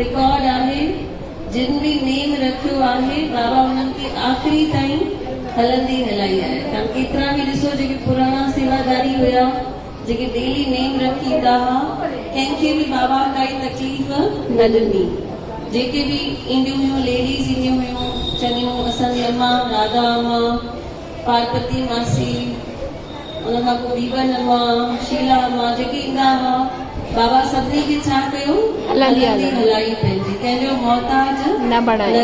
Record आहे जिन भी name रखियो आहे बाबा उन्हनि खे आख़िरी ताईं हलंदी हलाई आहे। तव्हां केतिरा बि ॾिसो जेके पुराणा सेवादारी हुया जेके डेली नेम रखी ईंदा हुआ कंहिंखे बि बाबा काई तकलीफ़ न ॾिनी। जेके बि ईंदियूं हुयूं लेडीज़ ईंदियूं हुयूं चङियूं असांजी अम्मा राधा अम्मा पार्वती मासी उन खां पोइ बीबन अम्मा शीला अम्मा जेके ईंदा हुआ बाबा सभिनी खे छा कयो हलंदी हलाई पंहिंजी कंहिंजो मोहताज न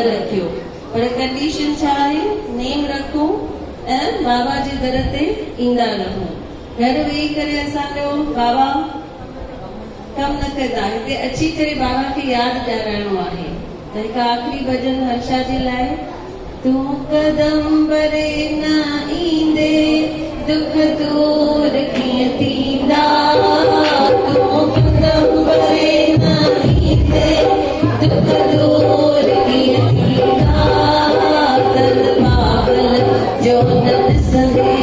रखियो। पर कंडीशन छा आहे नेम रखो ऐं बाबा जे दर ते ईंदा रहो। घर वेही करे असांजो बाबा कम न कंदा हिते अची करे बाबा खे यादि ॾियाराइणो आहे। त हिकु आख़िरी भॼन हर्षा जे लाइ तूं कदम भरे न ईंदे दुख दूर कीअं थींदा तूं कदम भरे न ईंदे दुख दूर कीअं थींदा तन बाबल जो न ॾिसंदे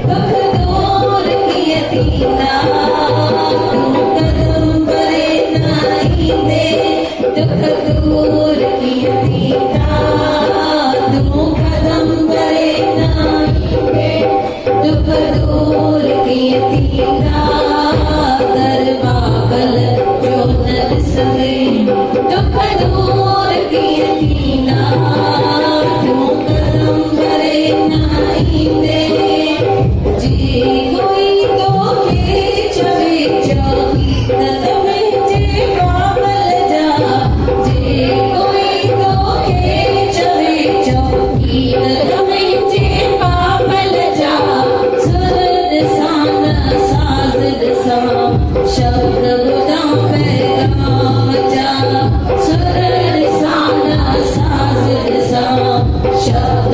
दुख दूर कीअं थींदा तूं कदम भरे न ईंदे दुख दूर कीअं थींदा तूं कदम भरे न ईंदे दुख दूर कीअं थींदा दर बाबल जो न ॾिसंदे दुख दूर कीअं थींदा तूं कदम भरे न ईंदे जी कोई तोखे चवे चौकी त मुंहिंजे बाबल जा जे कोई तोखे चवे चौकी त मुंहिंजे बाबल जा शब्द ॿुधां पैगाम जा सुर सां साज़ सां शब्द